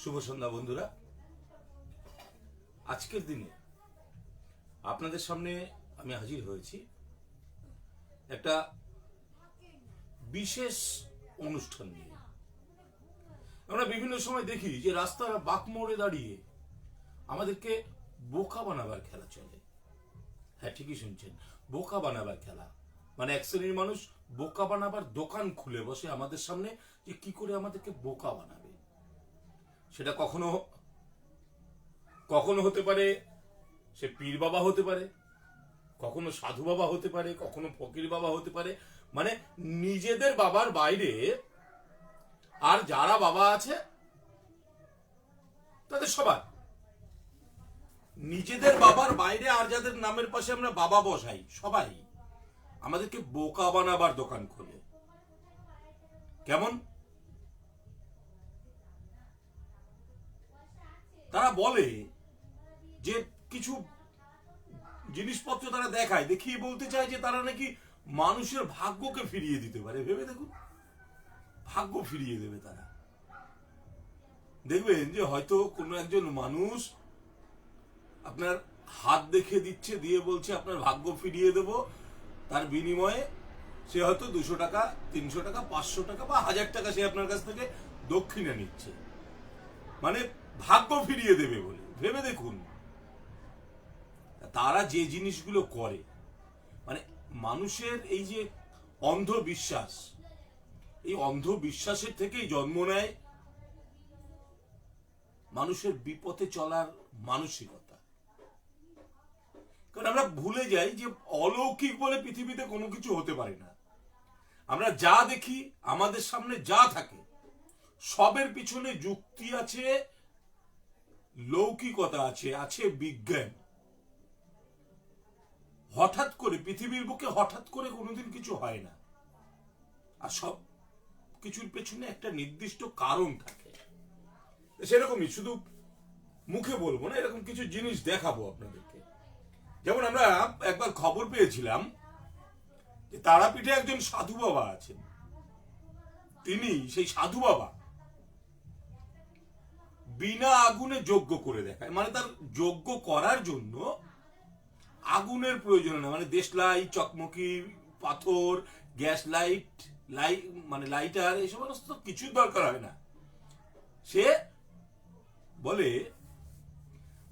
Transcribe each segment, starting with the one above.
শুভ সন্ধ্যা বন্ধুরা। আজকের দিনে আপনাদের সামনে আমি হাজির হয়েছি একটা বিশেষ অনুষ্ঠান নিয়ে। আমরা বিভিন্ন সময় দেখি যে রাস্তার বাঁক মোড়ে দাঁড়িয়ে আমাদেরকে বোকা বানাবার খেলা চলে। হ্যাঁ, ঠিকই শুনছেন, বোকা বানাবার খেলা। মানে এক শ্রেণীর মানুষ বোকা বানাবার দোকান খুলে বসে আমাদের সামনে যে কি করে আমাদেরকে বোকা বানাবে। সেটা কখনো কখনো হতে পারে সে পীর বাবা হতে পারে, কখনো সাধু বাবা হতে পারে, কখনো ফকির বাবা হতে পারে। মানে নিজেদের বাবার বাইরে আর যারা বাবা আছে তাদের সবার, নিজেদের বাবার বাইরে আর যাদের নামের পাশে আমরা বাবা বসাই সবাই আমাদেরকে বোকা বানাবার দোকান খোলে। কেমন? তারা বলে যে কিছু জিনিসপত্র তারা দেখায়, দেখিয়ে বলতে চায় যে তারা নাকি মানুষের ভাগ্যকে ফিরিয়ে দিতে পারে। ভেবে দেখুন, ভাগ্য ফিরিয়ে দেবে তারা। দেখবেন যে হয়তো কোনো একজন মানুষ আপনার হাত দেখিয়ে দিচ্ছে, দিয়ে বলছে আপনার ভাগ্য ফিরিয়ে দেব। তার বিনিময়ে সে হয়তো 200 টাকা, 300 টাকা, 500 টাকা বা 1000 টাকা সে আপনার কাছ থেকে দক্ষিণা নিচ্ছে, মানে ভাগ্য ফিরিয়ে দেবে বলে। ভেবে দেখুন তারা যে জিনিসগুলো করে, মানে মানুষের এই যে অন্ধবিশ্বাস, এই অন্ধবিশ্বাসের থেকেই জন্ম নেয় মানুষের বিপথে চলার মানসিকতা। কারণ আমরা ভুলে যাই যে অলৌকিক বলে পৃথিবীতে কোনো কিছু হতে পারে না। আমরা যা দেখি, আমাদের সামনে যা থাকে, সবের পিছনে যুক্তি আছে, লৌকিকতা আছে, আছে বিজ্ঞান। হঠাৎ করে পৃথিবীর বুকে হঠাৎ করে কোনোদিন কিছু হয় না, আর সব কিছুর পেছনে একটা নির্দিষ্ট কারণ থাকে। সেরকমই, শুধু মুখে বলবো না, এরকম কিছু জিনিস দেখাবো আপনাদেরকে। যেমন আমরা একবার খবর পেয়েছিলাম যে তারাপীঠে একজন সাধু বাবা আছেন। তিনি, সেই সাধু বাবা, বিনা আগুনে যজ্ঞ করে দেখায়। মানে তার যজ্ঞ করার জন্য আগুনের প্রয়োজন না, মানে দেশলাই, চকমকি, পাথর, গ্যাস লাইট, মানে লাইটার, এই সমস্ত কিছুর দরকার হয় না। সে বলে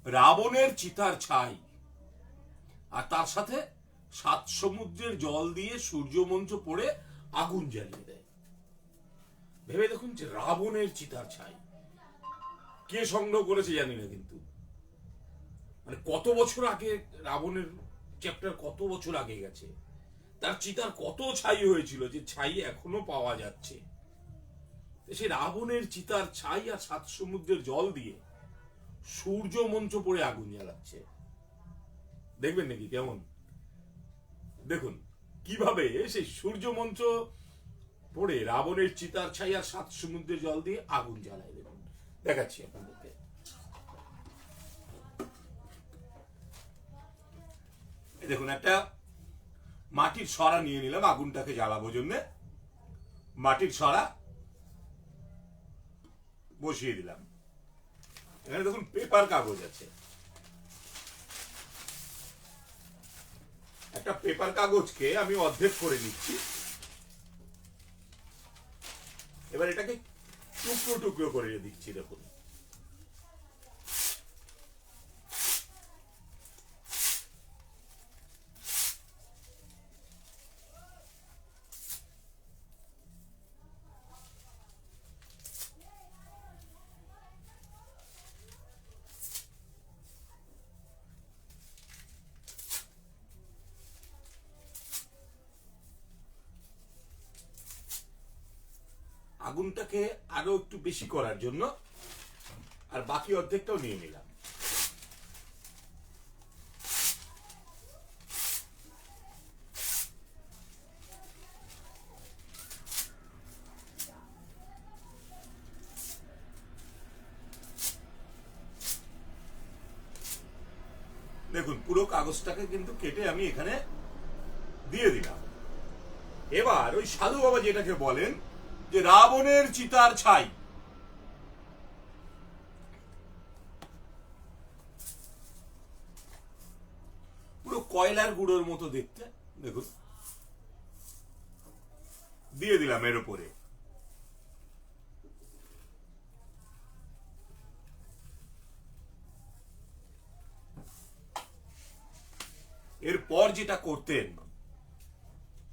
রাবণের চিতার ছাই আর তার সাথে 7 সমুদ্রের জল দিয়ে সূর্যমঞ্চ পড়ে আগুন জ্বালিয়ে দেয়। ভেবে দেখুন যে রাবণের চিতার ছাই কে সংগ্রহ করেছে জানি না, কিন্তু মানে কত বছর আগে রাবণের চ্যাপ্টার, কত বছর আগে গেছে, তার চিতার কত ছাই হয়েছিল যে ছাই এখনো পাওয়া যাচ্ছে। সে রাবণের চিতার ছাই আর 7 সমুদ্রের জল দিয়ে সূর্য মঞ্চ পড়ে আগুন জ্বালাচ্ছে। দেখবেন নাকি কেমন? দেখুন কিভাবে সেই সূর্য মঞ্চ পড়ে রাবণের চিতার ছাই আর 7 সমুদ্রের জল দিয়ে আগুন জ্বালায়। দেখুন, দেখাচ্ছি আপনাদেরকে। দেখুন, একটা মাটির সরা নিয়ে নিলাম আগুনটাকে জ্বালাবো জন্য। মাটির সরা বসিয়ে দিলাম। এখানে দেখুন পেপার কাগজ আছে। একটা পেপার কাগজকে আমি অর্ধেক করে নিচ্ছি। এবার এটাকে টুকরো টুকরো করে দিচ্ছি। দেখুন, আগুনটাকে আরো একটু বেশি করার জন্য আর বাকি অর্ধেকটাও নিয়ে নিলাম। দেখুন, পুরো কাগজটাকে কিন্তু কেটে আমি এখানে দিয়ে দিলাম। এবার ওই সাধু বাবা যেটাকে বলেন যে রাবণের চিতার ছাই, কয়লার গুঁড়োর মতো দেখতে। দেখুন, দিয়ে দিলাম এর উপরে। এরপর যেটা করতেন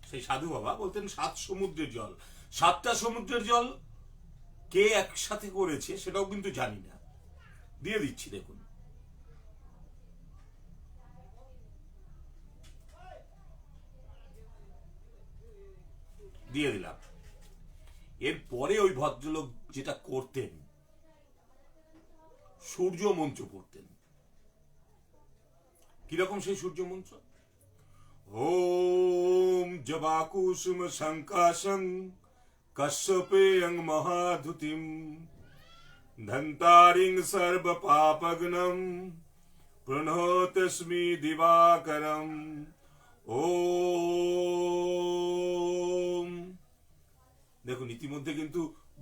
সেই সাধু বাবা বলতেন 7 সমুদ্রের জল। 7টা সমুদ্রের জল কে একসাথে করেছে সেটাও কিন্তু জানি না, দিয়ে দিচ্ছি। দেখুন, দিয়ে দিলাম। এরপরে ওই ভদ্রলোক যেটা করতেন, সূর্য মন্ত্র পড়তেন। কিরকম সেই সূর্য মন্ত্র? ওম জবাকুসুম শঙ্কাশং কশ্যপেয়ং মহাধুতিম ধন্তারিং সর্ব পাপগ্নম প্রণহতস্মি দিবাকরম ওম। দেখুন, ইতিমধ্যে কিন্তু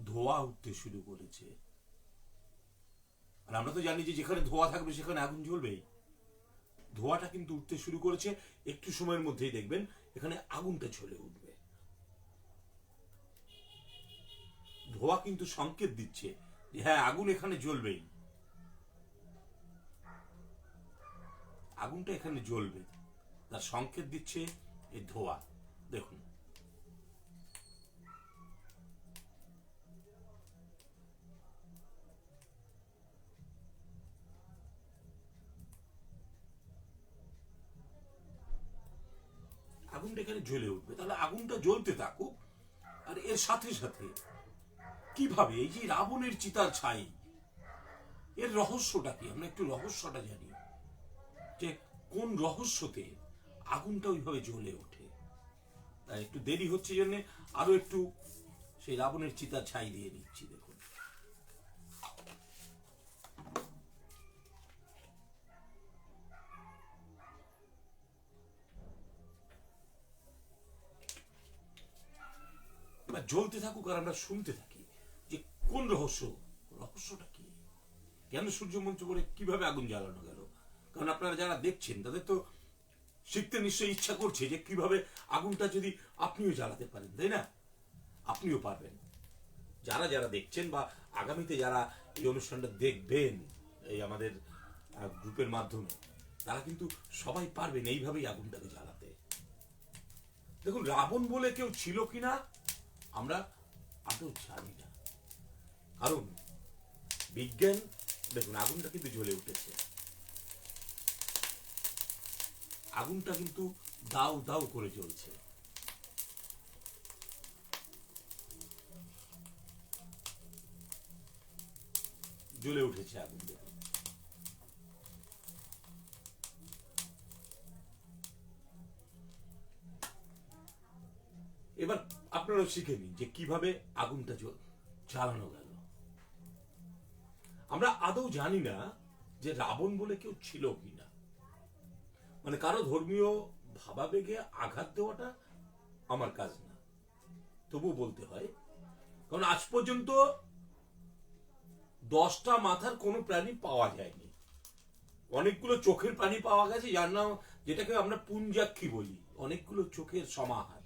ধোঁয়া উঠতে শুরু করেছে। আর আমরা তো জানি যে যেখানে ধোঁয়া থাকবে সেখানে আগুন জ্বলবেই। ধোঁয়াটা কিন্তু উঠতে শুরু করেছে, একটু সময়ের মধ্যেই দেখবেন এখানে আগুনটা জ্বলে উঠবে। ধোঁয়া কিন্তু সংকেত দিচ্ছে যে হ্যাঁ, আগুন এখানে জ্বলবেই, আগুনটা এখানে জ্বলবে, তার সংকেত দিচ্ছে এই ধোঁয়া। দেখুন, আগুনটা এখানে জ্বলে উঠবে। তাহলে আগুনটা জ্বলতে থাকুক। আর এর সাথে সাথে কিভাবে এই যে রাবণের চিতার ছাই, এর রহস্যটা কি? আমরা একটু রহস্যটা জানি, যে কোন রহস্যতে আগুনটা ওইভাবে জ্বলে ওঠে। তাই একটু দেরি হচ্ছে জন্য আরো একটু সেই রাবণের চিতার ছাই দিয়ে নিচ্ছি। দেখুন, জ্বলতে থাকুক আর আমরা শুনতে থাকি যে কোন রহস্যটা কি, কেন সূর্য মন্ত্র করে কিভাবে আগুন জ্বালানো গেল। কারণ আপনারা যারা দেখছেন তাদের তো শিখতে নিশ্চয়ই ইচ্ছা করছে যে কিভাবে আগুনটা যদি আপনিও জ্বালাতে পারেন, তাই না? আপনিও পারবেন। যারা যারা দেখছেন বা আগামীতে যারা এই অনুষ্ঠানটা দেখবেন এই আমাদের গ্রুপের মাধ্যমে, তারা কিন্তু সবাই পারবেন এইভাবেই আগুনটাকে জ্বালাতে। দেখুন, রাবণ বলে কেউ ছিল কিনা আমরা আদৌ জানি না, কারণ বিজ্ঞান, দেখুন আগুনটা কিন্তু জ্বলে উঠেছে, আগুনটা কিন্তু দাউ দাউ করে জ্বলছে। জ্বলে উঠেছে আগুন। দেখুন, এবার আপনারা শিখে নিন যে কিভাবে আগুনটা জ্বালানো গেল। আমরা আদৌ জানি না যে রাবণ বলে কেউ ছিল কিনা, মানে কারো ধর্মীয় ভাবাবেগে আঘাত দেওয়াটা আমার কাজ না, তবু বলতে হয়। কারণ আজ পর্যন্ত 10টা মাথার কোনো প্রাণী পাওয়া যায়নি। অনেকগুলো চোখের প্রাণী পাওয়া গেছে, যার নাম, যেটাকে আমরা পুঞ্জাক্ষী বলি, অনেকগুলো চোখের সমাহার।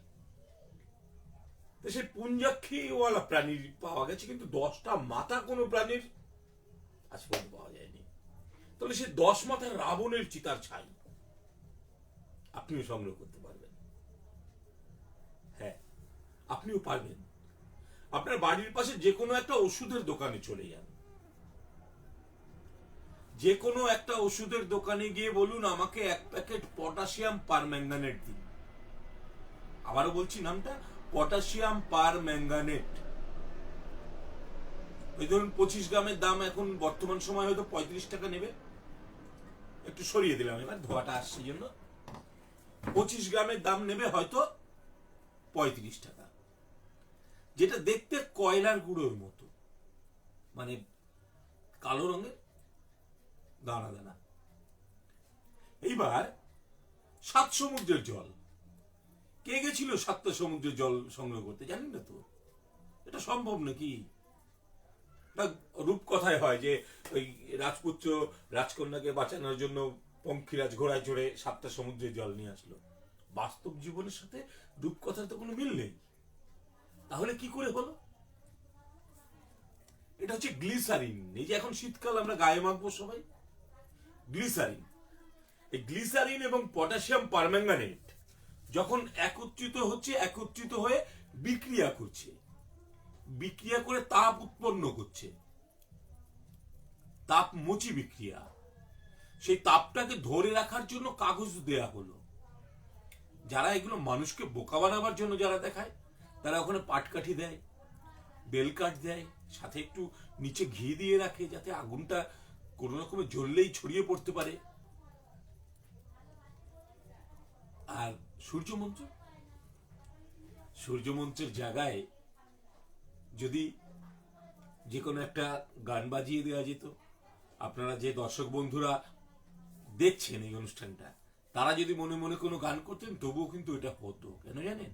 সেই পুঞ্জাক্ষীওয়ালা প্রাণী পাওয়া গেছে, কিন্তু 10টা মাথা কোনো প্রাণীর আজ পর্যন্ত পাওয়া যায়নি। তাহলে সে 10 মাথার রাবণের চিতার ছাই আপনিও সংগ্রহ করতে পারবেন। হ্যাঁ, আপনিও পারবেন। আপনার বাড়ির পাশে যে কোনো একটা ওষুধের দোকানে চলে যান, যে কোনো একটা ওষুধের দোকানে গিয়ে বলুন আমাকে 1 প্যাকেট পটাশিয়াম পারম্যাঙ্গানেট দিন। আবারও বলছি নামটা, পটাশিয়াম পারম্যাঙ্গানেট। ওই ধরুন 25 গ্রামের দাম এখন বর্তমান সময় হয়তো 35 টাকা নেবে। একটু সরিয়ে দিলাম এবার, ধোয়াটা আসছে জন্য। 25 গ্রামের দাম নেবে হয়তো 35 টাকা, যেটা দেখতে কয়লার গুঁড়োর মতো, মানে কালো রঙের দানা দানা। এইবার 7 সমুদ্রের জল, কে গেছিল 7টা সমুদ্রের জল সংগ্রহ করতে? জানেন না তো, এটা সম্ভব নাকি? রূপকথায় হয় যে ওই রাজপুত্র রাজকন্যাকে বাঁচানোর জন্য পঙ্খিরাজ ঘোড়ায় চড়ে 7টা সমুদ্রের জল নিয়ে আসলো। বাস্তব জীবনের সাথে রূপকথার তো কোনো মিল নেই। তাহলে কি করে হলো? এটা হচ্ছে গ্লিসারিন। এই যে এখন শীতকাল আমরা গায়ে মাখবো সবাই, গ্লিসারিন। এই গ্লিসারিন এবং পটাশিয়াম পারম্যাঙ্গানেট যখন একত্রিত হয়ে বিক্রিয়া করছে, বিক্রিয়া করে তাপ উৎপন্ন করছে, তাপমোচী বিক্রিয়া। সেই তাপটাকে ধরে রাখার জন্য কাগজ দেয়া হলো। যারা এগুলো মানুষকে বোকা বানাবার জন্য যারা দেখায়, তারা ওখানে পাটকাঠি দেয়, বেলকাঠ দেয়, সাথে একটু নিচে ঘি দিয়ে রাখে, যাতে আগুনটা কোন রকমে জ্বললেই ছড়িয়ে পড়তে পারে। আর সূর্যমন্ত্রের জায়গায় যদি যে কোনো একটা গান বাজিয়ে দেওয়া যেত, আপনারা যে দর্শক বন্ধুরা দেখছেন এই অনুষ্ঠানটা, তারা যদি মনে মনে কোনো গান করতেন, তবুও কিন্তু এটা হতো। কেন জানেন?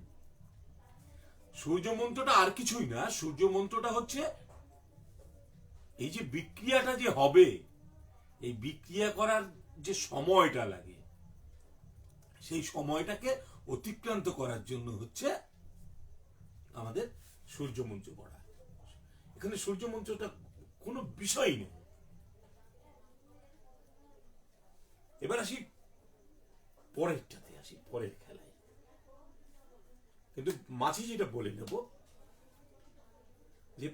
সূর্যমন্ত্রটা আর কিছুই না। সূর্যমন্ত্রটা হচ্ছে এই যে বিক্রিয়াটা যে হবে, এই বিক্রিয়া করার যে সময়টা লাগে, সেই সময়টাকে অতিক্রান্ত করার জন্য হচ্ছে আমাদের সূর্যমন্ত্র পড়া। এখানে সূর্যমন্ত্রটা কোনো বিষয় নেই। এবার আসি পরেরটাতে, আসি পরের খেলায়। কিন্তু মাঝে যেটা বলে নেব যে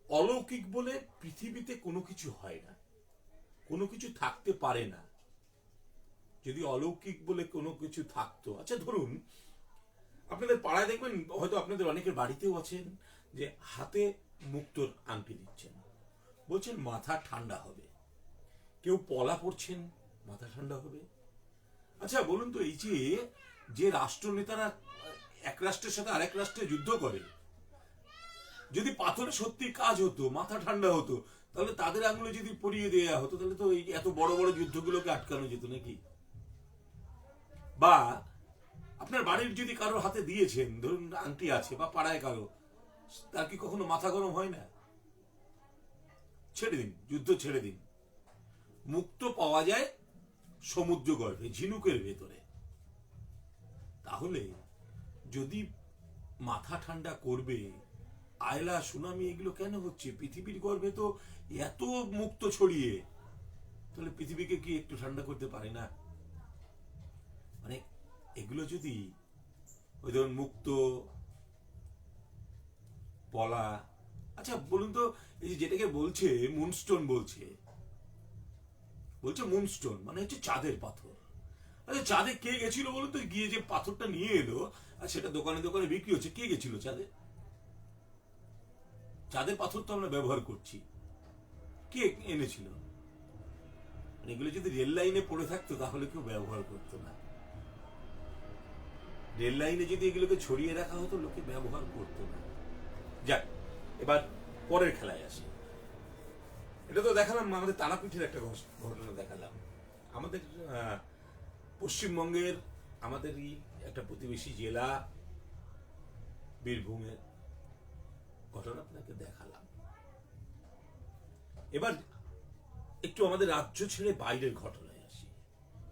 অলৌকিক বলে পৃথিবীতে কোনো কিছু হয় না, কোনো কিছু থাকতে পারে না। যদি অলৌকিক বলে কোনো কিছু থাকতো, আচ্ছা ধরুন আপনাদের পাড়ায় দেখবেন, হয়তো আপনাদের অনেকের বাড়িতেও আছেন, যে হাতে মুক্তোর আংটি দিচ্ছেন, বলছেন মাথা ঠান্ডা হবে। কেউ পলা পড়ছেন, মাথা ঠান্ডা হবে। আচ্ছা বলুন তো, এই যে রাষ্ট্রনেতারা এক রাষ্ট্রের সাথে আরেক রাষ্ট্রে যুদ্ধ করে, যদি পাথরে সত্যি কাজ হতো, মাথা ঠান্ডা হতো, তাহলে তাদের আঙুলে যদি পরিয়ে দেওয়া হতো, তাহলে তো এই এত বড় বড় যুদ্ধগুলোকে আটকানো যেত নাকি? বা আপনার বাড়ির যদি কারোর হাতে দিয়েছেন, ধরুন আংটি আছে, বা পাড়ায় কারো, তার কি কখনো মাথা গরম হয় না? ছেড়ে দিন, যুদ্ধ ছেড়ে দিন। মুক্ত পাওয়া যায় সমুদ্র গর্ভে, ঝিনুকের ভেতরে। তাহলে যদি মাথা ঠান্ডা করবে, আয়লা সুনামি এগুলো কেন হচ্ছে? পৃথিবীর গর্ভে তো এত মুক্ত ছড়িয়ে, তাহলে পৃথিবীকে কি একটু ঠান্ডা করতে পারে না? মানে এগুলো যদি ওই ধরুন মুক্ত, পলা, আচ্ছা বলুন তো, এই যেটাকে বলছে মুনস্টোন, বলছে মুনস্টোন মানে হচ্ছে চাঁদের পাথর। আচ্ছা চাঁদে কে গেছিল বলুন তো? গিয়ে যে পাথরটা নিয়ে এলো আর সেটা দোকানে দোকানে বিক্রি হচ্ছে, কে গেছিল চাঁদে? চাঁদের পাথর তো আমরা ব্যবহার করছি, কে এনেছিল? এগুলো যদি রেল লাইনে পড়ে থাকতো, তাহলে কেউ ব্যবহার করতো না। রেল লাইনে যদি এগুলোকে ছড়িয়ে রাখা হতো, লোকে ব্যবহার করতো না। যাক, এবার পরের খেলায় আসি। এটা তো দেখালাম আমাদের তারাপীঠের একটা ঘটনা দেখালাম। আমাদের পশ্চিমবঙ্গের আমাদেরই একটা প্রতিবেশী জেলা বীরভূমের ঘটনা আপনাকে দেখালাম। এবার একটু আমাদের রাজ্য ছেড়ে বাইরের ঘটনায় আসি।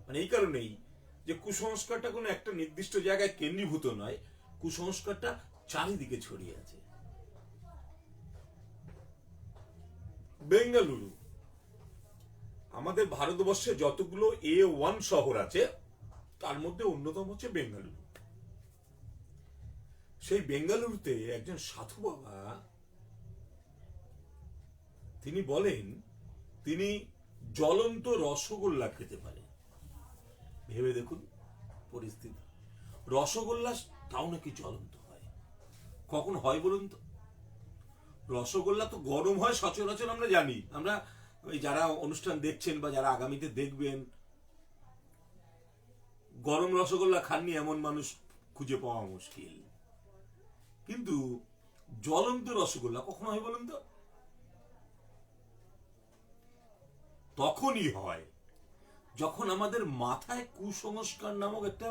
মানে এই কারণেই যে কুসংস্কারটা কোনো একটা নির্দিষ্ট জায়গায় কেন্দ্রীভূত নয়, কুসংস্কারটা চারিদিকে ছড়িয়ে আছে। বেঙ্গালুরু, আমাদের ভারতবর্ষে যতগুলো A1 শহর আছে, তার মধ্যে অন্যতম হচ্ছে বেঙ্গালুরু। সেই বেঙ্গালুরুতে একজন সাধু বাবা, তিনি বলেন তিনি জ্বলন্ত রসগোল্লা খেতে পারেন। ভেবে দেখুন পরিস্থিতি, রসগোল্লা তাও নাকি জ্বলন্ত হয়। কখন হয় বলুন তো? রসগোল্লা তো গরম হয় সচরাচর, আমরা জানি। আমরা ওই যারা অনুষ্ঠান দেখছেন বা যারা আগামীতে দেখবেন, গরম রসগোল্লা খাননি এমন মানুষ খুঁজে পাওয়া মুশকিল। কিন্তু জ্বলন্ত রসগোল্লা কখন হয় বলুন তো? তখনই হয় যখন আমাদের মাথায় কুসংস্কার নামক একটা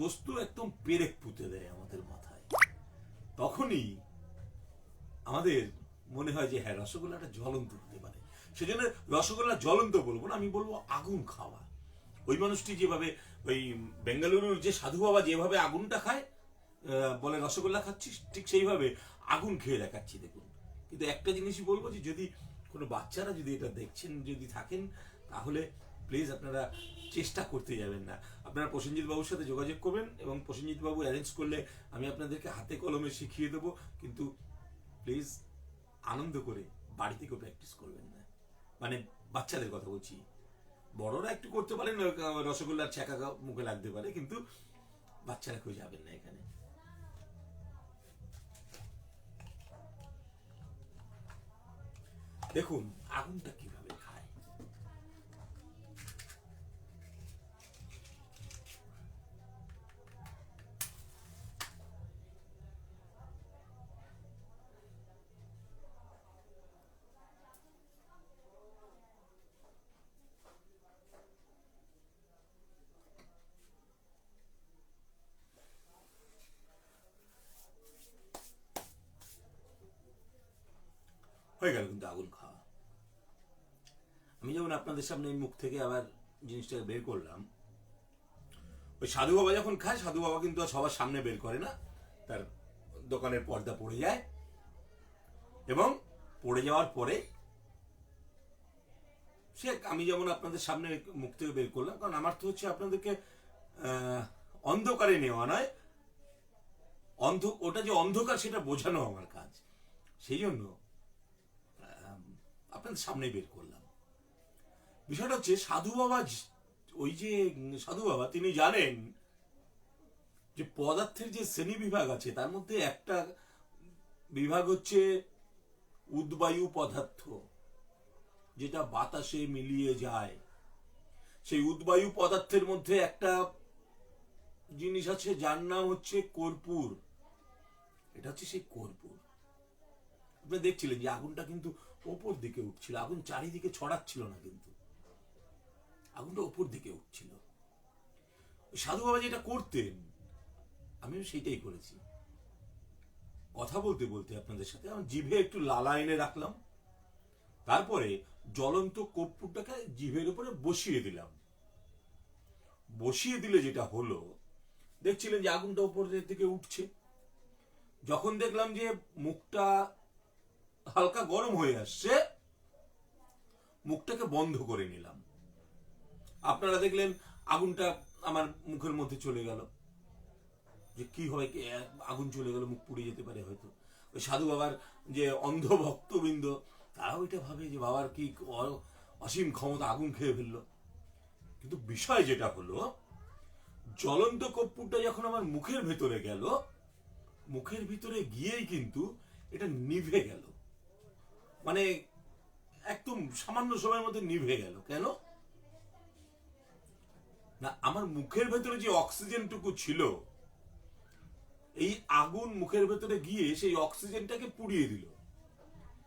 বস্তু একদম পেরেক পুঁতে দেয় আমাদের মাথায়। তখনই আমাদের মনে হয় যে হ্যাঁ, রসগোল্লাটা জ্বলন্ত হতে পারে। সেজন্য রসগোল্লা জ্বলন্ত বলবো না, আমি বলবো আগুন খাওয়া। ওই মানুষটি যেভাবে, ওই বেঙ্গালুরুর যে সাধু বাবা যেভাবে আগুনটা খায়, বলে রসগোল্লা খাচ্ছিস, ঠিক সেইভাবে আগুন খেয়ে দেখাচ্ছি দেখুন। কিন্তু একটা জিনিসই বলবো, যে যদি কোনো বাচ্চারা যদি এটা দেখছেন, যদি থাকেন, তাহলে প্লিজ আপনারা চেষ্টা করতে যাবেন না। আপনারা প্রসেনজিৎ বাবুর সাথে যোগাযোগ করবেন, এবং প্রসেনজিৎ বাবু অ্যারেঞ্জ করলে আমি আপনাদেরকে হাতে কলমে শিখিয়ে দেবো। কিন্তু প্লিজ আনন্দ করে বাড়ি থেকেও প্র্যাকটিস করবেন না, মানে বাচ্চাদের কথা বলছি। বড়রা একটু করতে পারেন, রসগোল্লার ছ্যাঁকা মুখে লাগতে পারে, কিন্তু বাচ্চারা কেউ যাবেন না এখানে। দেখুন আগুনটা কিভাবে খায়। হয়ে গেল কিন্তু আগুন খাওয়া। আমি যেমন আপনাদের সামনে মুখ থেকে আবার জিনিসটা বের করলাম, ওই সাধু বাবা যখন খায়, সাধু বাবা কিন্তু আর সবার সামনে বের করে না, তার দোকানের পর্দা পড়ে যায়, এবং পড়ে যাওয়ার পরে সে, আমি যেমন আপনাদের সামনে মুখ থেকে বের করলাম, কারণ আমার তো হচ্ছে আপনাদেরকে অন্ধকারে নেওয়া নয়, ওটা যে অন্ধকার সেটা বোঝানো আমার কাজ, সেই জন্য আপনাদের সামনে বের করলাম। বিষয়টা হচ্ছে সাধু বাবা, ওই যে সাধু বাবা তিনি জানেন যে পদার্থের যে শ্রেণী বিভাগ আছে, তার মধ্যে একটা বিভাগ হচ্ছে উদ্বায়ু পদার্থ, যেটা বাতাসে মিলিয়ে যায়। সেই উদ্বায়ু পদার্থের মধ্যে একটা জিনিস আছে যার নাম হচ্ছে কর্পূর। এটা হচ্ছে সেই কর্পূর। আপনি দেখছিলেন যে আগুনটা কিন্তু ওপর দিকে উঠছিল, আগুন চারিদিকে ছড়াচ্ছিল না, কিন্তু আগুনটা ওপর দিকে উঠছিল। সাধু বাবা যেটা করতেন, আমিও সেইটাই করেছি। কথা বলতে বলতে আপনাদের সাথে আমার জিভে একটু লালা এনে রাখলাম, তারপরে জ্বলন্ত কর্পূরটাকে জিভের উপরে বসিয়ে দিলাম। বসিয়ে দিলে যেটা হলো, দেখছিলেন যে আগুনটা উপরের দিকে উঠছে। যখন দেখলাম যে মুখটা হালকা গরম হয়ে আসছে, মুখটাকে বন্ধ করে নিলাম। আপনারা দেখলেন আগুনটা আমার মুখের মধ্যে চলে গেল। যে কি হয়, আগুন চলে গেল, মুখ পুড়ে যেতে পারে হয়তো। ওই সাধু বাবার যে অন্ধ ভক্তবৃন্দ, তারাও এটা ভাবে যে বাবার কি অসীম ক্ষমতা, আগুন খেয়ে ফেললো। কিন্তু বিষয় যেটা হলো, জ্বলন্ত কর্পূরটা যখন আমার মুখের ভেতরে গেল, মুখের ভিতরে গিয়েই কিন্তু এটা নিভে গেল, মানে একদম সামান্য সময়ের মধ্যে নিভে গেল। কেন না, আমার মুখের ভেতরে যে অক্সিজেনটুকু ছিল, এই আগুন মুখের ভেতরে গিয়ে সেই অক্সিজেনটাকে পুড়িয়ে দিল।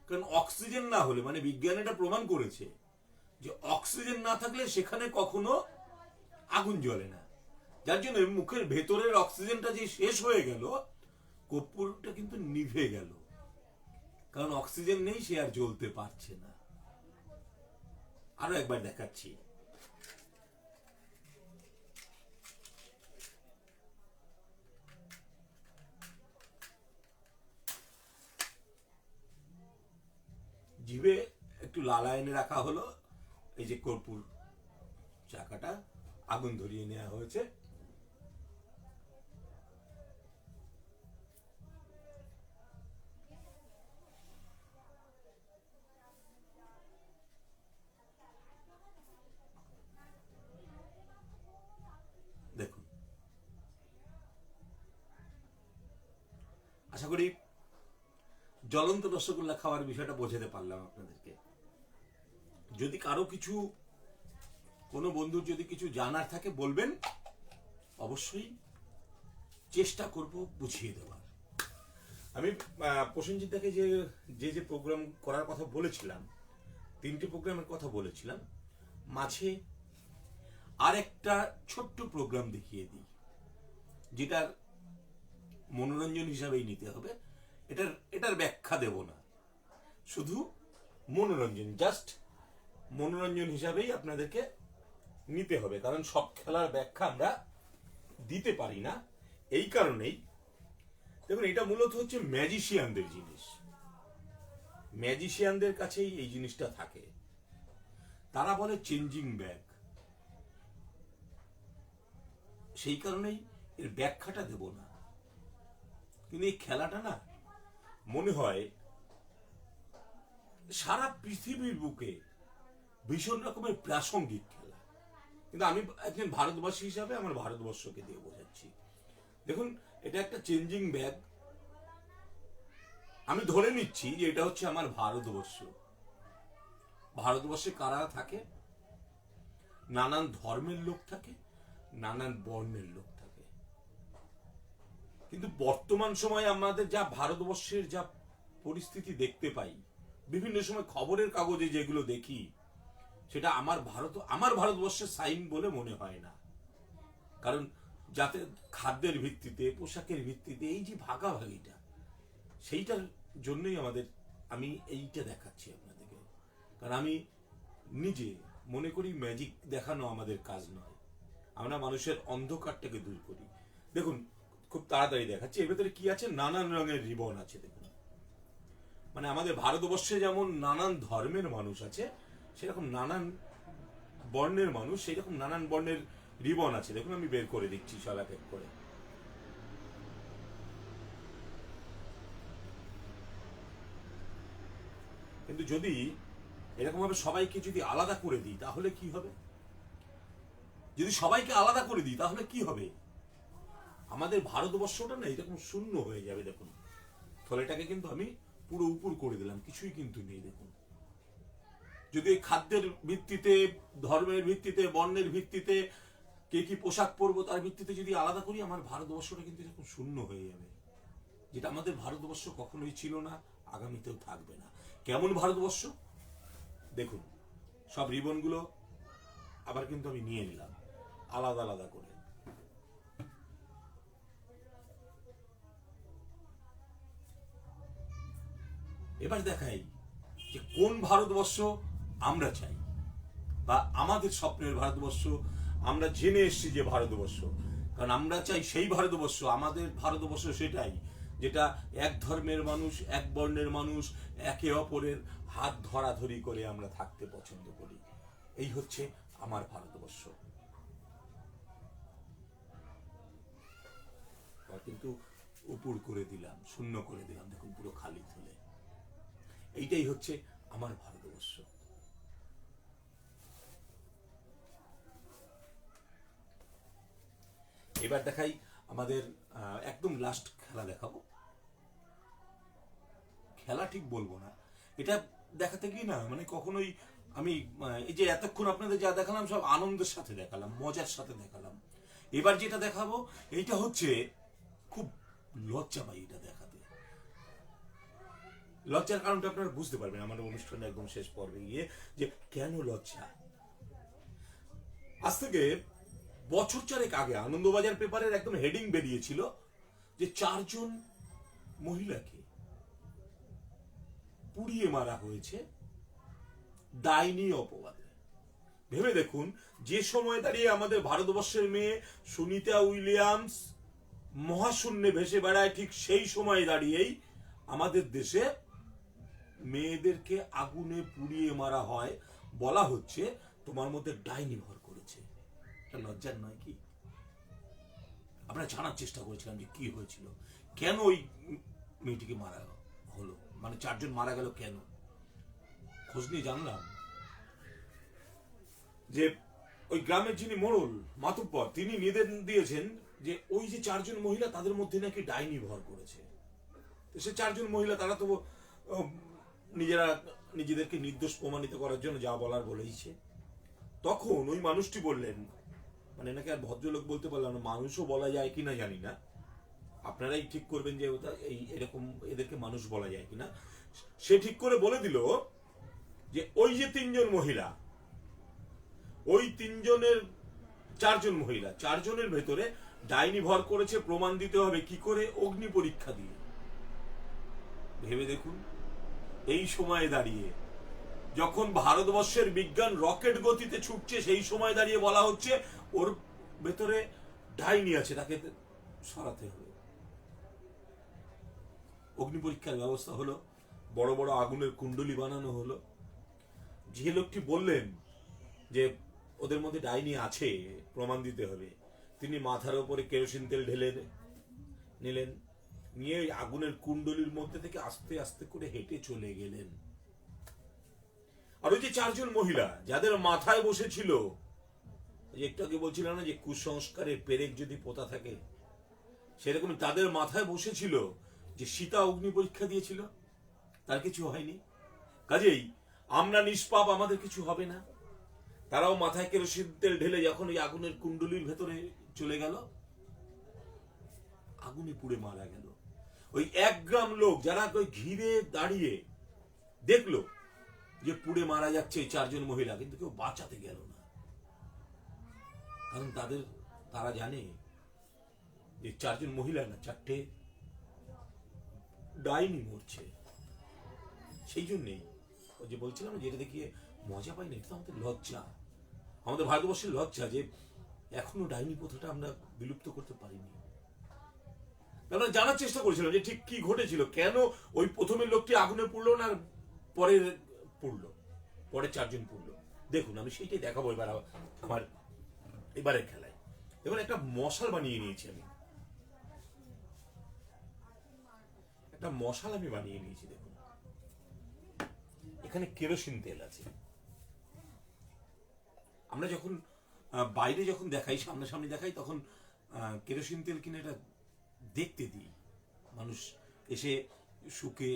কারণ অক্সিজেন না হলে, মানে বিজ্ঞান এটা প্রমাণ করেছে যে অক্সিজেন না থাকলে সেখানে কখনো আগুন জ্বলে না। যার জন্য মুখের ভেতরের অক্সিজেনটা যে শেষ হয়ে গেল, কর্পূরটা কিন্তু নিভে গেল। কারণ অক্সিজেন নেই, সে আর জ্বলতে পারছে না। আরো একবার দেখাচ্ছি। জিভে একটু লালা এনে রাখা হলো, এই যে কর্পূর চাকাটা আগুন ধরিয়ে নেওয়া হয়েছে। দেখুন, আশা করি জ্বলন্ত রসগোল্লা খাওয়ার বিষয়টা বোঝাতে পারলাম আপনাদেরকে। যদি কারো কিছু, কোনো বন্ধুর যদি কিছু জানার থাকে বলবেন, অবশ্যই চেষ্টা করব বুঝিয়ে দেওয়ার। আমি প্রসেনজিৎ দাকে যে যে প্রোগ্রাম করার কথা বলেছিলাম, 3টে প্রোগ্রামের কথা বলেছিলাম, মাঝে আরেকটা ছোট্ট প্রোগ্রাম দেখিয়ে দিই, যেটার মনোরঞ্জন হিসাবেই নিতে হবে। এটার ব্যাখ্যা দেব না, শুধু মনোরঞ্জন, জাস্ট মনোরঞ্জন হিসাবেই আপনাদেরকে নিতে হবে, কারণ সব খেলার ব্যাখ্যা আমরা দিতে পারি না। এই কারণেই দেখুন, এটা মূলত হচ্ছে ম্যাজিশিয়ানদের জিনিস, ম্যাজিশিয়ানদের কাছেই এই জিনিসটা থাকে। তারা বলে চেঞ্জিং ব্যাগ, সেই কারণেই এর ব্যাখ্যাটা দেব না। কিন্তু এই খেলাটা না মনে হয় সারা পৃথিবীর বুকে ভীষণ রকমের প্রাসঙ্গিক খেলা, কিন্তু আমি একজন ভারতবাসী হিসাবে আমার ভারতবর্ষকে দিয়ে বোঝাচ্ছি। দেখুন, এটা একটা চেঞ্জিং ব্যাগ। আমি ধরে নিচ্ছি যে এটা হচ্ছে আমার ভারতবর্ষ। ভারতবর্ষে কারা থাকে? নানান ধর্মের লোক থাকে, নানান বর্ণের লোক থাকে। কিন্তু বর্তমান সময়ে আমাদের যা ভারতবর্ষের যা পরিস্থিতি দেখতে পাই, বিভিন্ন সময় খবরের কাগজে যেগুলো দেখি, সেটা আমার ভারতবর্ষের সাইন বলে মনে হয় না। কারণ যাতে খাদ্যের ভিত্তিতে, পোশাকের ভিত্তিতে এই যে ভাগাভাগিটা, সেইটার জন্যই আমি এইটা দেখাচ্ছি আপনাদেরকে। কারণ আমি নিজে মনে করি ম্যাজিক দেখানো আমাদের কাজ নয়, আমরা মানুষের অন্ধকারটাকে দূর করি। দেখুন, খুব তাড়াতাড়ি দেখাচ্ছি। এর ভেতরে কি আছে? নানান রঙের রিবন আছে। দেখুন, মানে আমাদের ভারতবর্ষে যেমন নানান ধর্মের মানুষ আছে, সেরকম নানান বর্ণের মানুষ, সেই রকম নানান বর্ণের রিবন আছে। দেখুন, আমি বের করে দিচ্ছি সব এক এক করে। কিন্তু যদি এরকম ভাবে সবাইকে যদি আলাদা করে দিই তাহলে কি হবে? যদি সবাইকে আলাদা করে দিই তাহলে কি হবে? আমাদের ভারতবর্ষটা না এরকম শূন্য হয়ে যাবে। দেখুন, থলেটাকে কিন্তু আমি পুরো উপর করে দিলাম, কিছুই কিন্তু নেই। দেখুন, যদি খাদ্যের ভিত্তিতে, ধর্মের ভিত্তিতে, বর্ণের ভিত্তিতে, কে কি পোশাক পরবো তার ভিত্তিতে যদি আলাদা করি, আমার ভারতবর্ষটা কিন্তু এরকম শূন্য হয়ে যাবে, যেটা আমাদের ভারতবর্ষ কখনোই ছিল না, আগামীতেও থাকবে না। কেমন ভারতবর্ষ? দেখুন, সব রিবনগুলো আবার কিন্তু আমি নিয়ে নিলাম আলাদা আলাদা করে। এবার দেখাই যে কোন ভারতবর্ষ আমরা চাই, বা আমাদের স্বপ্নের ভারতবর্ষ, আমরা জেনে এসেছি যে ভারতবর্ষ। কারণ আমরা চাই সেই ভারতবর্ষ, আমাদের ভারতবর্ষ সেটাই, যেটা এক ধর্মের মানুষ, এক বর্ণের মানুষ একে অপরের হাত ধরাধরি করে আমরা থাকতে পছন্দ করি। এই হচ্ছে আমার ভারতবর্ষ। কিন্তু উপর করে দিলাম, শূন্য করে দিলাম। দেখুন, পুরো খালি থলে। এইটাই হচ্ছে আমার ভারতবর্ষ। এবার দেখাই আমাদের একদম লাস্ট খেলা দেখাবো। খেলা ঠিক বলবো না, এটা দেখাতে গিয়ে না মানে কখনোই আমি এই যে এতক্ষণ আপনাদের যা দেখালাম সব আনন্দের সাথে দেখালাম, মজার সাথে দেখালাম। এবার যেটা দেখাবো এইটা হচ্ছে খুব লজ্জা পাই এটা দেখাতে। লজ্জার কারণটা আপনারা বুঝতে পারবেন আমার অনুষ্ঠানে একদম শেষ পর্বে গিয়ে, যে কেন লজ্জা। আজ থেকে বছর চারেক আগে আনন্দবাজার পেপারের একদম হেডিং বেরিয়েছিল যে 4 জন মহিলাকে পুড়িয়ে মারা হয়েছে ডাইনি অপবাদে। ভেবে দেখুন, যে সময় দাঁড়িয়ে আমাদের ভারতবর্ষের মেয়ে সুনিতা উইলিয়ামস মহাশূন্যে ভেসে বেড়ায়, ঠিক সেই সময় দাঁড়িয়েই আমাদের দেশে মেয়েদেরকে আগুনে পুড়িয়ে মারা হয়। বলা হচ্ছে তোমার মধ্যে ডাইনি ভর করেছে। এটা লজ্জার নয় কি? আমরা জানার চেষ্টা করেছিলাম যে কি হয়েছিল, কেন ওই মেয়েটিকে মারা হলো, মানে 4 জন মারা গেল কেন। খোঁজ নিয়ে জানলাম যে ওই গ্রামের যিনি মোড়ল মাতুব্বর, তিনি নিবেদন দিয়েছেন যে ওই যে 4 জন মহিলা, তাদের মধ্যে নাকি ডাইনি ভর করেছে। তো সে 4 জন মহিলা, তারা তো নিজেরা নিজেদেরকে নির্দোষ প্রমাণিত করার জন্য যা বলার বলেইছে। তখন ওই মানুষটি বললেন, মানে এনাকে আর ভদ্রলোক বলতে পারলাম না, মানুষও বলা যায় কিনা জানি না, আপনারাই ঠিক করবেন যে এই এরকম এদেরকে মানুষ বলা যায় কিনা। সে ঠিক করে বলে দিল যে ওই যে 3 জন মহিলা, ওই 3 জনের 4 জন মহিলা, 4 জনের ভেতরে ডাইনি ভর করেছে। প্রমাণ দিতে হবে কি করে? অগ্নি পরীক্ষা দিয়ে। ভেবে দেখুন, এই সময়ে দাঁড়িয়ে যখন ভারতবর্ষের বিজ্ঞান রকেট গতিতে ছুটছে সেই সময় দাঁড়িয়ে বলা হচ্ছে ওর ভেতরে ডাইনি আছে, তাকে সরাতে হবে। অগ্নি পরীক্ষার ব্যবস্থা হলো, বড় বড় আগুনের কুণ্ডলি বানানো হলো। যে লোকটি বললেন যে ওদের মধ্যে ডাইনি আছে, প্রমাণ দিতে হবে, তিনি মাথার উপরে কেরোসিন তেল ঢেলে নিলেন, নিয়ে আগুনের কুণ্ডলির মধ্যে থেকে আস্তে আস্তে করে হেঁটে চলে গেলেন। আর ওই যে 4 জন মহিলা যাদের মাথায় বসেছিল, একটু আগে বলছিলাম না যে কুসংস্কারের পেরেক যদি পোতা থাকে, সেরকম তাদের মাথায় বসেছিল যে সীতা অগ্নি পরীক্ষা দিয়েছিল, তার কিছু হয়নি, কাজেই আমরা নিষ্পাপ, আমাদের কিছু হবে না। তারাও মাথায় কেরোসিন তেল ঢেলে যখন ওই আগুনের কুণ্ডলির ভেতরে চলে গেল, আগুনে পুড়ে মারা গেল। ওই 1 গ্রাম লোক যারা ওই ঘিরে দাঁড়িয়ে দেখলো যে পুড়ে মারা যাচ্ছে 4 জন মহিলা, কিন্তু কেউ বাঁচাতে গেল না, কারণ তারা জানে যে 4 জন মহিলা না, 4টে ডাইনি মরছে। সেই জন্যেই ওই যে বলছিলাম যে এটা দেখিয়ে মজা পাই না, এটা তো আমাদের লজ্জা, আমাদের ভারতবর্ষের লজ্জা যে এখনো ডাইনি প্রথাটা আমরা বিলুপ্ত করতে পারিনি। আমরা জানার চেষ্টা করেছিলাম যে ঠিক কি ঘটেছিল, কেন ওই প্রথমের লোকটি আগুনে পুড়লো না পরে পুড়লো, পরে 4 জন পুড়লো। দেখুন আমি সেইটাই দেখাবো এবার আমার এবারের খেলায়। দেখুন একটা মশাল বানিয়ে নিয়েছি আমি, একটা মশাল আমি বানিয়ে নিয়েছি। দেখুন এখানে কেরোসিন তেল আছে। আমরা যখন বাইরে যখন দেখাই, সামনাসামনি দেখাই, তখন কেরোসিন তেল কিনে এটা দেখতে দিই, মানুষ এসে শুকে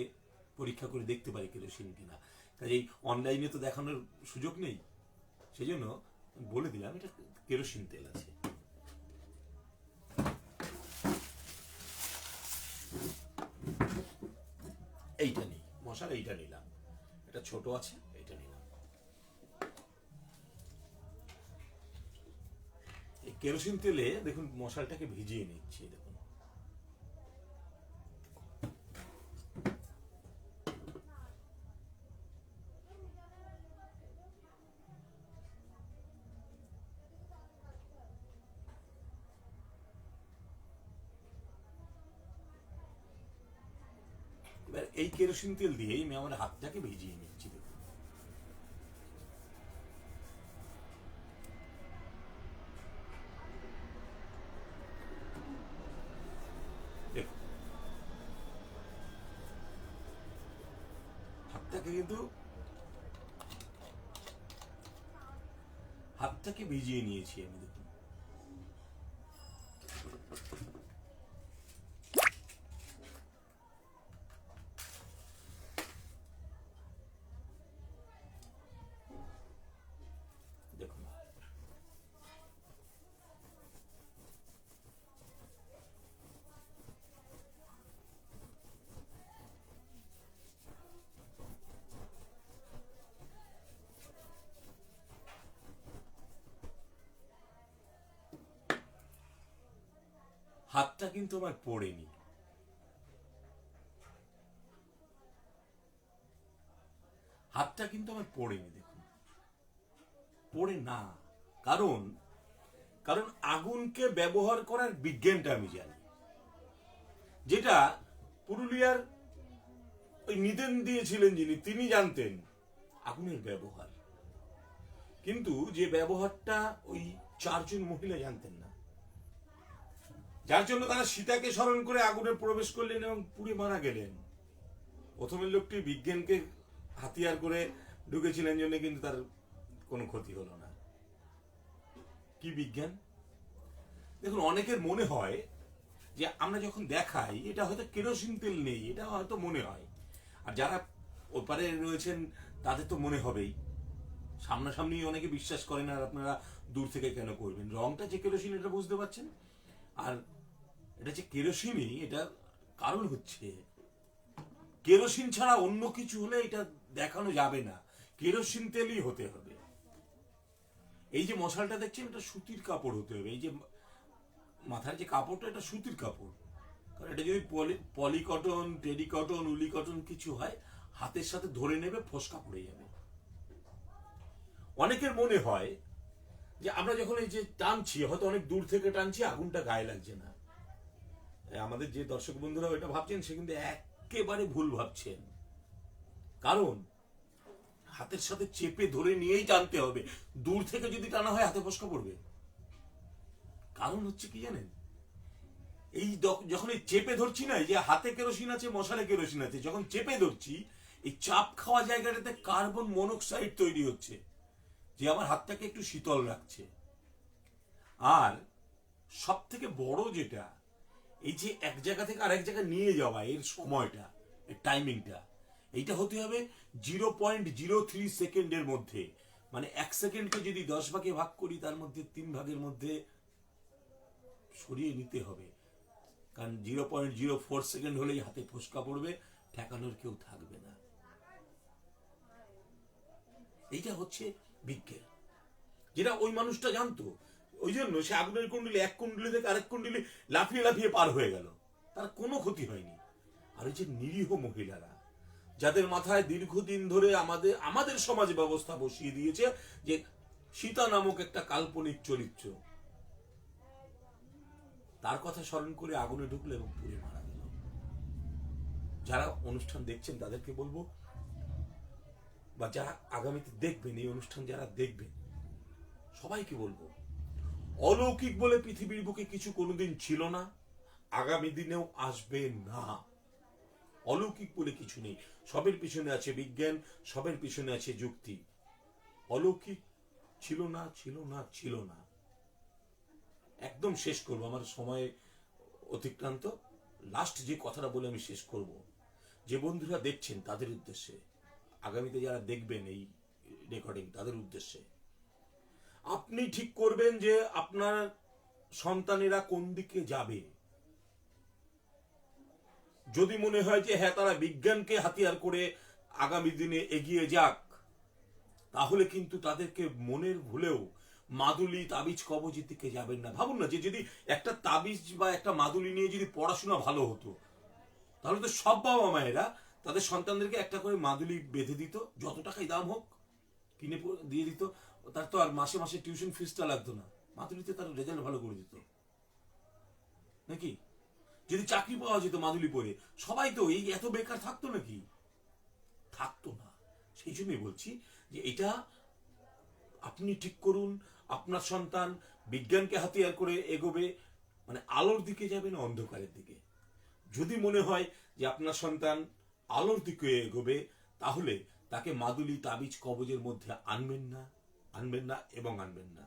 পরীক্ষা করে দেখতে পারে কেরোসিন কিনা। কাজেই অনলাইনে তো দেখানোর সুযোগ নেই, সেই জন্য বলে দিলাম এটা কেরোসিন তেল আছে। এইটা নেই মশাল, এইটা নিলাম, এটা ছোট আছে, এইটা নিলাম। এই কেরোসিন তেলে দেখুন মশালটাকে ভিজিয়ে নিচ্ছি। দেখুন এবার এই কেরোসিন তেল দিয়ে আমি আমার হাতটাকে ভিজিয়ে নিচ্ছি। দেখুন হাতটাকে ভিজিয়ে নিয়েছি আমি। দেখুন দেখুন হাতটা কিন্তু আমার পড়েনি, হাতটা কিন্তু আমার পড়েনি। দেখুন পড়ে না, কারণ কারণ আগুনকে ব্যবহার করার বিজ্ঞানটা আমি জানি, যেটা পুরুলিয়ার ওই নিদেন দিয়েছিলেন যিনি, তিনি জানতেন আগুনের ব্যবহার, কিন্তু যে ব্যবহারটা ওই 4 জন মহিলা জানতেন না, যার জন্য তারা সীতাকে স্মরণ করে আগুনে প্রবেশ করলেন এবং পুড়ে মারা গেলেন। প্রথমের লোকটি বিজ্ঞানকে হাতিয়ার করে ঢুকেছিলেন জন্য কিন্তু তার কোনো ক্ষতি হলো না। কি বিজ্ঞান? দেখুন অনেকের মনে হয় যে আমরা যখন দেখাই এটা হয়তো কেরোসিন তেল নেই, এটা হয়তো মনে হয়, আর যারা ওপারে রয়েছেন তাদের তো মনে হবেই। সামনাসামনি অনেকে বিশ্বাস করেন, আর আপনারা দূর থেকে কেন করবেন? রংটা যে কেরোসিন এটা বুঝতে পারছেন, আর এটা যে কেরোসিনই, এটা কারণ হচ্ছে কেরোসিন ছাড়া অন্য কিছু হলে এটা দেখানো যাবে না, কেরোসিন তেলই হতে হবে। এই যে মশালটা দেখছেন এটা সুতির কাপড় হতে হবে, এই যে মাথার যে কাপড়টা এটা সুতির কাপড়, কারণ এটা যদি পলিকটন, টেরিকটন, উলি কটন কিছু হয়, হাতের সাথে ধরে নেবে, ফসকা পড়ে যাবে। অনেকের মনে হয় যে আমরা যখন এই যে টানছি, হয়তো অনেক দূর থেকে টানছি, আগুনটা গায়ে লাগছে না। আমাদের যে দর্শক বন্ধুরা এটা ভাবছেন, সে কিন্তু একেবারে ভুল ভাবছেন। কারণ হাতের সাথে চেপে ধরে নিয়েই টানতে হবে। দূর থেকে যদি টানা হয় হাতে ফসকা পড়বে। কারণ হচ্ছে কি জানেন, এই যখন এই চেপে ধরছি না, যে হাতে কেরোসিন আছে, মশালে কেরোসিন আছে, যখন চেপে ধরছি এই চাপ খাওয়া জায়গাটাতে কার্বন মনোক্সাইড তৈরি হচ্ছে, যে আমার হাতটাকে একটু শীতল রাখছে। আর সব থেকে বড় যেটা, এই যে এক জায়গা থেকে আরেক জায়গায় নিয়ে যাওয়া, এর সময়টা, এর টাইমিংটা, এইটা হতে হবে 0.03 সেকেন্ডের মধ্যে। মানে 1 সেকেন্ডকে যদি 10 ভাগে ভাগ করি, তার মধ্যে 3 ভাগের মধ্যে সরিয়ে নিতে হবে। কারণ 0.04 সেকেন্ড হলেই হাতে ফোসকা পড়বে, ঠেকানোর কেউ থাকবে না। এইটা হচ্ছে বিজ্ঞান, যেটা ওই মানুষটা জানতো। ওই জন্য সে আগুনের কুণ্ডলি, এক কুণ্ডলি থেকে আরেক কুণ্ডলি লাফিয়ে লাফিয়ে পার হয়ে গেল, তার কোনো ক্ষতি হয়নি। আর ওই যে নিরীহ মহিলারা, যাদের মাথায় দীর্ঘদিন ধরে আমাদের সমাজ ব্যবস্থা বসিয়ে দিয়েছে যে সীতা নামক একটা কাল্পনিক চরিত্র, তার কথা স্মরণ করে আগুনে ঢুকলো এবং পুড়ে মারা গেল। যারা অনুষ্ঠান দেখছেন তাদেরকে বলবো, বা যারা আগামীতে দেখবেন এই অনুষ্ঠান, যারা দেখবেন সবাইকে বলবো, অলৌকিক বলে পৃথিবীর বুকে কিছু কোনোদিন ছিল না, আগামী দিনেও আসবে না। অলৌকিক বলে কিছু নেই। সবের পিছনে আছে বিজ্ঞান, সবের পিছনে আছে যুক্তি। অলৌকিক ছিল না, ছিল না, ছিল না। একদম শেষ করবো, আমার সময় অতিক্রান্ত। লাস্ট যে কথাটা বলে আমি শেষ করব, যে বন্ধুরা দেখছেন তাদের উদ্দেশ্যে, আগামীতে যারা দেখবেন এই রেকর্ডিং তাদের উদ্দেশ্যে, আপনি ঠিক করবেন যে আপনার সন্তানেরা কোন দিকে যাবে। যদি মনে হয় যে হ্যাঁ, তারা বিজ্ঞানকে হাতিয়ার করে আগামী দিনে এগিয়ে যাক, তাহলে কিন্তু তাদেরকে মনের ভুলেও মাদুলি, তাবিজ, কবজের দিকে যাবেন না। ভাবুন না, যে যদি একটা তাবিজ বা একটা মাদুলি নিয়ে যদি পড়াশোনা ভালো হতো, তাহলে তো সব বাবা মায়েরা তাদের সন্তানদেরকে একটা করে মাদুলি বেঁধে দিত, যত টাকাই দাম হোক কিনে দিয়ে দিত। তার তো আর মাসে মাসে টিউশন ফিসটা লাগতো না, মাদুলিতে তার রেজাল্ট ভালো করে দিত নাকি? যদি চাকরি পাওয়া যেত মাদুলি পরে, সবাই তো এই এত বেকার থাকতো নাকি? থাকতো না। সেই জন্যই বলছি যে এটা আপনি ঠিক করুন, আপনার সন্তান বিজ্ঞানকে হাতিয়ার করে এগোবে, মানে আলোর দিকে যাবে না অন্ধকারের দিকে। যদি মনে হয় যে আপনার সন্তান আলোর দিকে এগোবে, তাহলে তাকে মাদুলি, তাবিজ, কবজের মধ্যে আনবেন না, আনবেন না এবং আনবেন না।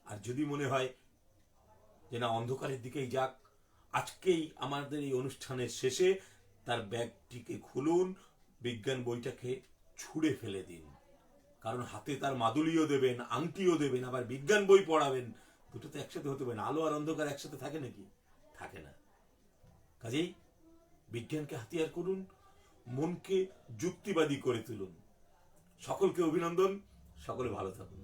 আর যদি মনে হয় যে না, অন্ধকারের দিকেই যাক, আজকেই আমাদের এই অনুষ্ঠানের শেষে তার ব্যাগটিকে খুলুন, বিজ্ঞান বইটাকে ছুঁড়ে ফেলে দিন। কারণ হাতে তার মাদুলিও দেবেন, আংটিও দেবেন, আবার বিজ্ঞান বই পড়াবেন, দুটো তো একসাথে হতে পারে না। আলো আর অন্ধকার একসাথে থাকে নাকি? থাকে না। কাজেই বিজ্ঞানকে হাতিয়ার করুন, মনকে যুক্তিবাদী করে তুলুন। সকলকে অভিনন্দন, সকলে ভালো থাকুন।